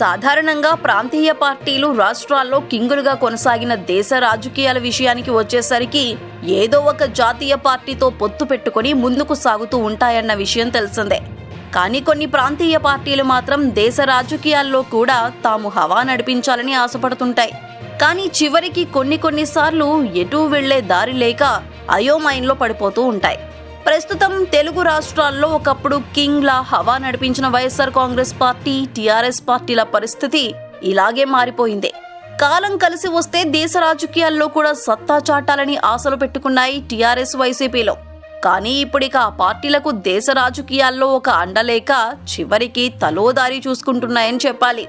సాధారణంగా ప్రాంతీయ పార్టీలు రాష్ట్రాల్లో కింగులుగా కొనసాగిన దేశ రాజకీయాల విషయానికి వచ్చేసరికి ఏదో ఒక జాతీయ పార్టీతో పొత్తు పెట్టుకుని ముందుకు సాగుతూ ఉంటాయన్న విషయం తెలిసిందే. కానీ కొన్ని ప్రాంతీయ పార్టీలు మాత్రం దేశ రాజకీయాల్లో కూడా తాము హవా నడిపించాలని ఆశపడుతుంటాయి. కానీ చివరికి కొన్నిసార్లు ఎటూ వెళ్లే దారి లేక అయోమయంలో పడిపోతూ ఉంటాయి. ప్రస్తుతం తెలుగు రాష్ట్రాల్లో ఒకప్పుడు కింగ్లా హవా నడిపించిన వైఎస్ఆర్ కాంగ్రెస్ పార్టీ, టీఆర్ఎస్ పార్టీల పరిస్థితి ఇలాగే మారిపోయింది. కాలం కలిసి వస్తే దేశ రాజకీయాల్లో కూడా సత్తా చాటాలని ఆశలు పెట్టుకున్నాయి టీఆర్ఎస్, వైసీపీలో. కానీ ఇప్పుడిక ఆ పార్టీలకు దేశ రాజకీయాల్లో ఒక అండలేక చివరికి తలోదారి చూసుకుంటున్నాయని చెప్పాలి.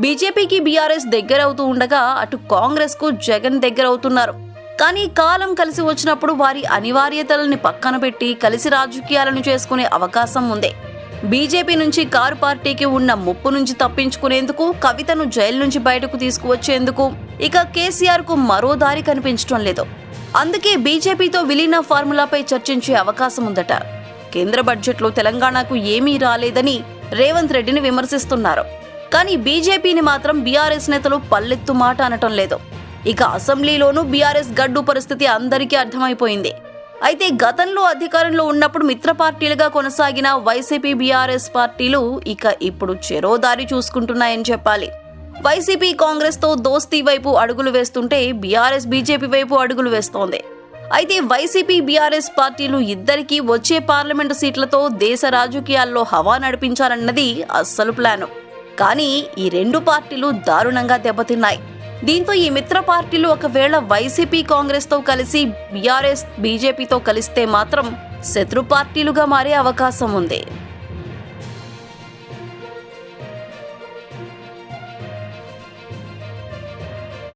బీజేపీకి బీఆర్ఎస్ దగ్గరవుతూ ఉండగా అటు కాంగ్రెస్ కు జగన్ దగ్గరవుతున్నారు. కానీ కాలం కలిసి వచ్చినప్పుడు వారి అనివార్యతలని పక్కన పెట్టి కలిసి రాజకీయాలను చేసుకునే అవకాశం ఉంది. బీజేపీ నుంచి కారు పార్టీకి ఉన్న ముప్పు నుంచి తప్పించుకునేందుకు, కవితను జైలు నుంచి బయటకు తీసుకువచ్చేందుకు ఇక కేసీఆర్ కు మరో దారి కనిపించడం లేదు. అందుకే బీజేపీతో విలీన ఫార్ములాపై చర్చించే అవకాశం ఉందట. కేంద్ర బడ్జెట్లో తెలంగాణకు ఏమీ రాలేదని రేవంత్ రెడ్డిని విమర్శిస్తున్నారు. కానీ బీజేపీని మాత్రం బీఆర్ఎస్ నేతలు పల్లెత్తు మాట అనటం లేదు. ఇక అసెంబ్లీలోనూ బీఆర్ఎస్ గడ్డు పరిస్థితి అందరికీ అర్థమైపోయింది. అయితే గతంలో అధికారంలో ఉన్నప్పుడు మిత్ర పార్టీలుగా కొనసాగిన వైసీపీ, బీఆర్ఎస్ పార్టీలు ఇక ఇప్పుడు చెరోదారి చూసుకుంటున్నాయని చెప్పాలి. వైసీపీ కాంగ్రెస్ తో దోస్తీ వైపు అడుగులు వేస్తుంటే బీఆర్ఎస్ బీజేపీ వైపు అడుగులు వేస్తోంది. అయితే వైసీపీ, బీఆర్ఎస్ పార్టీలు ఇద్దరికీ వచ్చే పార్లమెంటు సీట్లతో దేశ రాజకీయాల్లో హవా నడిపించాలన్నది అస్సలు ప్లాను. కానీ ఈ రెండు పార్టీలు దారుణంగా దెబ్బతిన్నాయి. దీంతో ఈ మిత్ర పార్టీలు ఒకవేళ వైసీపీ, కాంగ్రెస్ తో కలిసి బీఆర్ఎస్, బీజేపీతో కలిస్తే మాత్రం శత్రు పార్టీలుగా మారే అవకాశం ఉంది.